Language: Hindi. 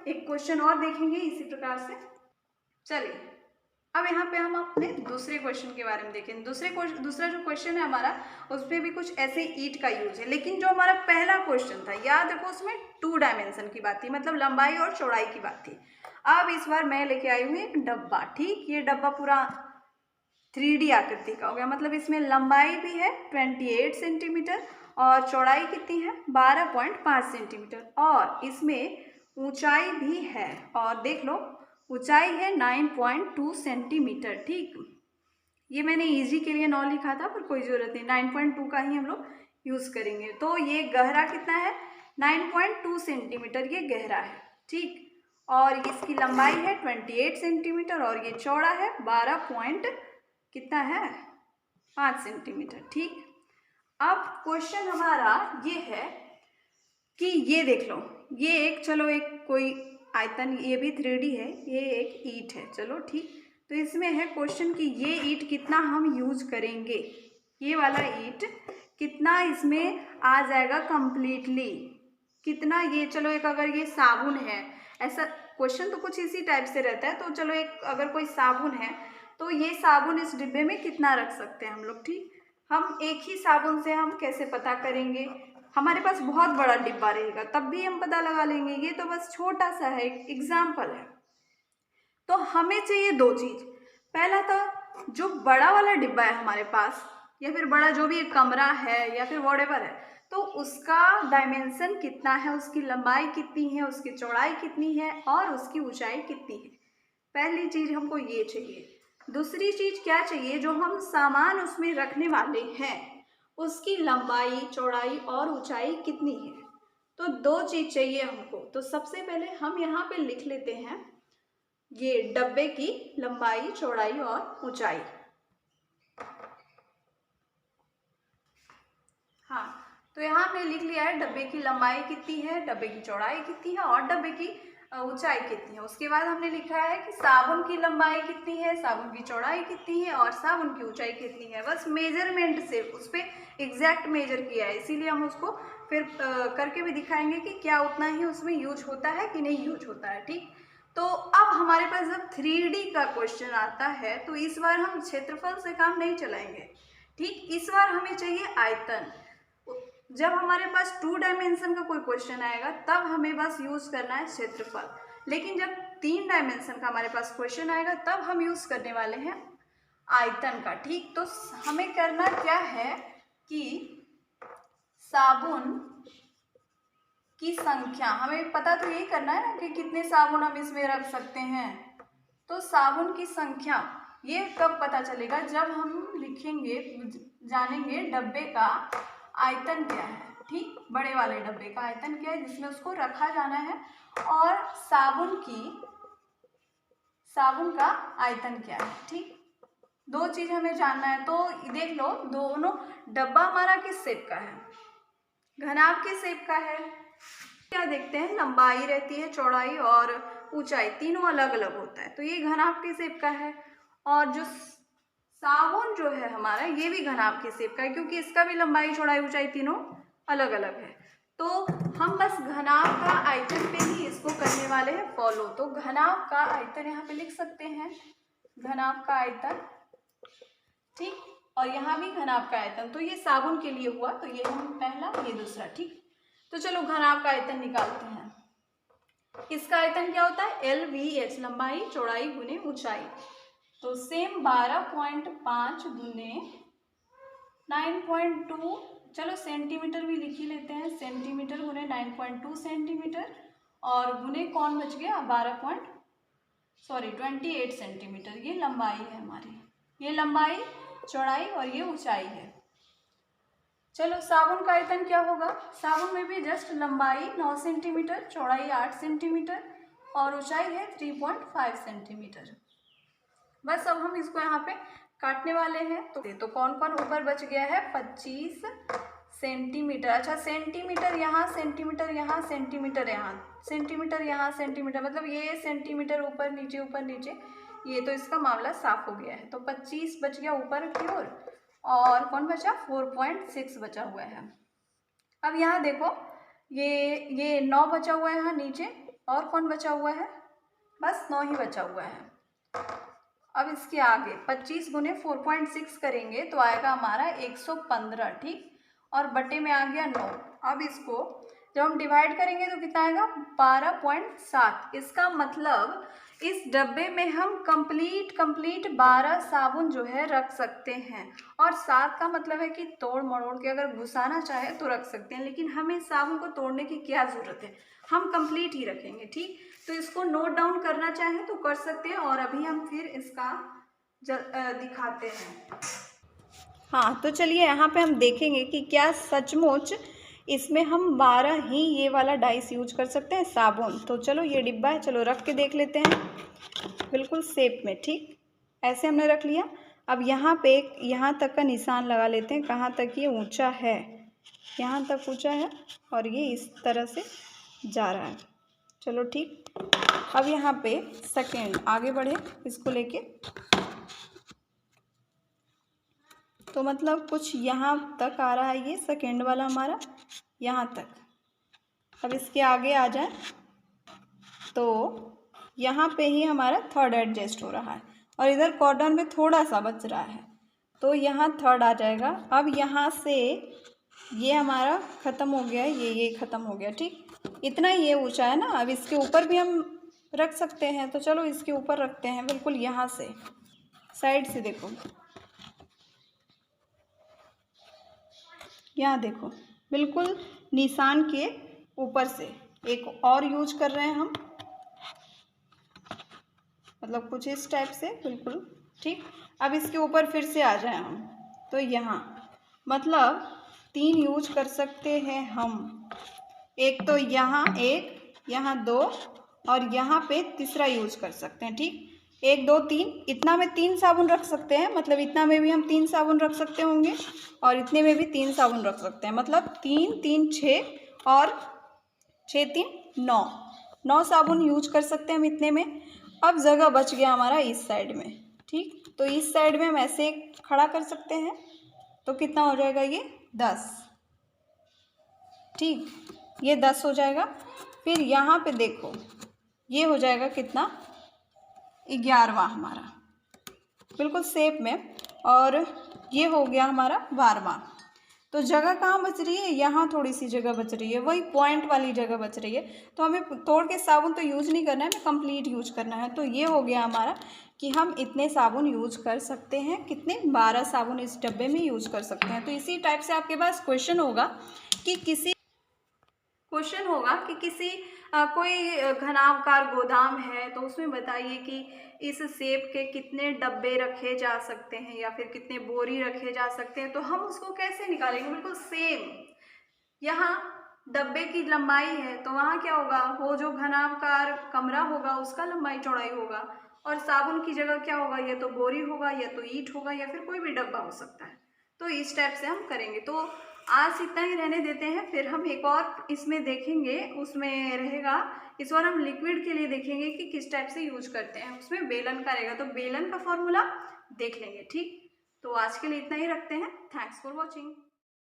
एक क्वेश्चन और देखेंगे इसी प्रकार से। चलिए अब यहाँ पे हम अपने दूसरे क्वेश्चन के बारे में देखें। दूसरा जो क्वेश्चन है हमारा, उस पर भी कुछ ऐसे ईंट का यूज है, लेकिन जो हमारा पहला क्वेश्चन था, याद रखो उसमें 2 डायमेंशन की बात थी, मतलब लंबाई और चौड़ाई की बात थी। अब इस बार मैं लेके आई हूँ एक डब्बा। ठीक, ये डब्बा पूरा 3D आकृति का हो गया, मतलब इसमें लंबाई भी है 28 सेंटीमीटर और चौड़ाई कितनी है 12.5 सेंटीमीटर, और इसमें ऊंचाई भी है, और देख लो ऊंचाई है 9.2 सेंटीमीटर। ठीक, ये मैंने इजी के लिए 9 लिखा था, पर कोई ज़रूरत नहीं, 9.2 का ही हम लोग यूज़ करेंगे। तो ये गहरा कितना है 9.2 सेंटीमीटर, ये गहरा है। ठीक, और इसकी लंबाई है 28 सेंटीमीटर और ये चौड़ा है 12 पॉइंट कितना है 5 सेंटीमीटर। ठीक, अब क्वेश्चन हमारा ये है कि ये देख लो, ये एक, चलो एक कोई आयतन, ये भी 3D है, ये एक ईंट है, चलो ठीक। तो इसमें है क्वेश्चन कि ये ईंट कितना हम यूज करेंगे, ये वाला ईंट कितना इसमें आ जाएगा कंप्लीटली, कितना ये, चलो एक अगर ये साबुन है, ऐसा क्वेश्चन तो कुछ इसी टाइप से रहता है, तो चलो एक अगर कोई साबुन है तो ये साबुन इस डिब्बे में कितना रख सकते हैं हम लोग। ठीक, हम एक ही साबुन से हम कैसे पता करेंगे, हमारे पास बहुत बड़ा डिब्बा रहेगा तब भी हम पता लगा लेंगे, ये तो बस छोटा सा है, एक एग्जाम्पल है। तो हमें चाहिए 2 चीज, पहला तो जो बड़ा वाला डिब्बा है हमारे पास, या फिर बड़ा जो भी एक कमरा है या फिर व्हाटएवर है, तो उसका डायमेंशन कितना है, उसकी लंबाई कितनी है, उसकी चौड़ाई कितनी है और उसकी ऊंचाई कितनी है। पहली चीज हमको ये चाहिए। दूसरी चीज क्या चाहिए, जो हम सामान उसमें रखने वाले हैं उसकी लंबाई चौड़ाई और ऊंचाई कितनी है। तो 2 चीज चाहिए हमको। तो सबसे पहले हम यहाँ पे लिख लेते हैं ये डब्बे की लंबाई चौड़ाई और ऊंचाई। हाँ, तो यहाँ हमने लिख लिया है डब्बे की लंबाई कितनी है, डब्बे की चौड़ाई कितनी है और डब्बे की ऊंचाई कितनी है। उसके बाद हमने लिखा है कि साबुन की लंबाई कितनी है, साबुन की चौड़ाई कितनी है और साबुन की ऊंचाई कितनी है। बस मेजरमेंट से उस पर एग्जैक्ट मेजर किया है, इसीलिए हम उसको फिर करके भी दिखाएंगे कि क्या उतना ही उसमें यूज होता है कि नहीं यूज होता है। ठीक, तो अब हमारे पास जब 3D का क्वेश्चन आता है तो इस बार हम क्षेत्रफल से काम नहीं चलाएंगे। ठीक, इस बार हमें चाहिए आयतन। जब हमारे पास 2 डायमेंशन का कोई क्वेश्चन आएगा तब हमें बस यूज करना है क्षेत्रफल, लेकिन जब 3 डायमेंशन का हमारे पास क्वेश्चन आएगा तब हम यूज करने वाले हैं आयतन का। ठीक, तो हमें करना क्या है कि साबुन की संख्या, हमें पता तो यही करना है ना कि कितने साबुन हम इसमें रख सकते हैं। तो साबुन की संख्या ये कब पता चलेगा, जब हम लिखेंगे, जानेंगे डब्बे का आयतन क्या है। ठीक, बड़े वाले डब्बे का आयतन क्या है जिसमें उसको रखा जाना है, और साबुन का आयतन क्या है। ठीक, 2 चीज हमें जानना है। तो देख लो, दोनों डब्बा हमारा किस शेप का है, घनाभ के शेप का है। क्या देखते हैं, लंबाई रहती है, चौड़ाई और ऊंचाई तीनों अलग अलग होता है, तो ये घनाभ के शेप का है। और जो साबुन जो है हमारा, ये भी घनाभ के शेप का है, क्योंकि इसका भी लंबाई चौड़ाई ऊंचाई तीनों अलग अलग है। तो हम बस घनाभ का आयतन पे ही इसको करने वाले हैं फॉलो। तो घनाभ का आयतन यहाँ पे लिख सकते हैं, घनाभ का आयतन। ठीक, और यहाँ भी घनाभ का आयतन। तो ये साबुन के लिए हुआ, तो ये हम पहला, ये दूसरा। ठीक, तो चलो घनाभ का आयतन निकालते हैं। इसका आयतन क्या होता है, LVH, लंबाई चौड़ाई गुने ऊंचाई। तो सेम 12.5 गुने 9.2, चलो सेंटीमीटर भी लिख ही लेते हैं, सेंटीमीटर गुने 9.2 सेंटीमीटर, और गुने कौन बच गया 28 सेंटीमीटर। ये लंबाई है हमारी, ये लंबाई चौड़ाई और ये ऊंचाई है। चलो साबुन का आयतन क्या होगा, साबुन में भी जस्ट लंबाई 9 सेंटीमीटर, चौड़ाई 8 सेंटीमीटर और ऊंचाई है 3.5 सेंटीमीटर। बस अब हम इसको यहाँ पे काटने वाले हैं। तो कौन कौन ऊपर बच गया है, 25 सेंटीमीटर। अच्छा, सेंटीमीटर यहाँ, सेंटीमीटर यहाँ, सेंटीमीटर यहाँ, सेंटीमीटर यहाँ, सेंटीमीटर, मतलब ये सेंटीमीटर ऊपर नीचे, ये तो इसका मामला साफ हो गया है। तो 25 बच गया ऊपर की ओर, और कौन बचा 4.6 बचा हुआ है। अब यहाँ देखो, ये 9 बचा हुआ है यहाँ नीचे, और कौन बचा हुआ है? बस 9 ही बचा हुआ है। अब इसके आगे 25 गुने 4.6 करेंगे तो आएगा हमारा 115, ठीक, और बटे में आ गया 9। अब इसको जब हम डिवाइड करेंगे तो कितना आएगा? 12.7। इसका मतलब इस डब्बे में हम कंप्लीट 12 साबुन जो है रख सकते हैं। और 7 का मतलब है कि तोड़ मरोड़ के अगर घुसाना चाहे तो रख सकते हैं, लेकिन हमें साबुन को तोड़ने की क्या ज़रूरत है, हम कंप्लीट ही रखेंगे, ठीक। तो इसको नोट डाउन करना चाहे तो कर सकते हैं, और अभी हम फिर इसका दिखाते हैं। हाँ, तो चलिए यहाँ पे हम देखेंगे कि क्या सचमुच इसमें हम 12 ही ये वाला डाइस यूज कर सकते हैं साबुन। तो चलो ये डिब्बा है, चलो रख के देख लेते हैं बिल्कुल शेप में, ठीक। ऐसे हमने रख लिया। अब यहाँ पे यहाँ तक का निशान लगा लेते हैं, कहाँ तक ये ऊंचा है, यहाँ तक ऊंचा है, और ये इस तरह से जा रहा है। चलो ठीक। अब यहाँ पे सेकेंड आगे बढ़े इसको लेके, तो मतलब कुछ यहाँ तक आ रहा है ये सेकेंड वाला हमारा, यहाँ तक। अब इसके आगे आ जाए तो यहाँ पे ही हमारा थर्ड एडजस्ट हो रहा है, और इधर कॉर्नर में थोड़ा सा बच रहा है, तो यहाँ थर्ड आ जाएगा। अब यहाँ से ये हमारा ख़त्म हो गया, ये ख़त्म हो गया, ठीक। इतना ये ऊंचा है ना। अब इसके ऊपर भी हम रख सकते हैं, तो चलो इसके ऊपर रखते हैं, बिल्कुल यहाँ से साइड से देखो, यहाँ देखो, बिल्कुल निशान के ऊपर से एक और यूज कर रहे हैं हम, मतलब कुछ इस टाइप से, बिल्कुल ठीक। अब इसके ऊपर फिर से आ जाए हम, तो यहाँ मतलब 3 यूज कर सकते हैं हम। एक तो यहाँ, एक यहाँ 2, और यहाँ पे तीसरा यूज कर सकते हैं, ठीक। 1 2 3, इतना में 3 साबुन रख सकते हैं, मतलब इतना में भी हम 3 साबुन रख सकते होंगे, और इतने में भी 3 साबुन रख सकते हैं, मतलब 3 3 6 और 6 3 9 साबुन यूज कर सकते हैं हम इतने में। अब जगह बच गया हमारा इस साइड में, ठीक। तो इस साइड में हम ऐसे खड़ा कर सकते हैं, तो कितना हो जाएगा ये 10, ठीक, ये 10 हो जाएगा। फिर यहाँ पे देखो ये हो जाएगा कितना, 11वां हमारा, बिल्कुल शेप में, और ये हो गया हमारा 12वां। तो जगह कहाँ बच रही है? यहाँ थोड़ी सी जगह बच रही है, वही पॉइंट वाली जगह बच रही है। तो हमें तोड़ के साबुन तो यूज नहीं करना है, हमें कंप्लीट यूज करना है। तो ये हो गया हमारा कि हम इतने साबुन यूज कर सकते हैं, कितने? 12 साबुन इस डब्बे में यूज कर सकते हैं। तो इसी टाइप से आपके पास क्वेश्चन होगा कि किसी कोई घनावकार गोदाम है, तो उसमें बताइए कि इस सेब के कितने डब्बे रखे जा सकते हैं, या फिर कितने बोरी रखे जा सकते हैं। तो हम उसको कैसे निकालेंगे? बिल्कुल सेम, यहाँ डब्बे की लंबाई है, तो वहाँ क्या होगा, वो जो घनावकार कमरा होगा उसका लंबाई चौड़ाई होगा, और साबुन की जगह क्या होगा, या तो बोरी होगा, या तो ईंट होगा, या फिर कोई भी डब्बा हो सकता है। तो इस टाइप से हम करेंगे। तो आज इतना ही रहने देते हैं, फिर हम एक और इसमें देखेंगे, उसमें रहेगा, इस बार हम लिक्विड के लिए देखेंगे कि किस टाइप से यूज करते हैं। उसमें बेलन का रहेगा, तो बेलन का फॉर्मूला देख लेंगे, ठीक। तो आज के लिए इतना ही रखते हैं। Thanks for watching.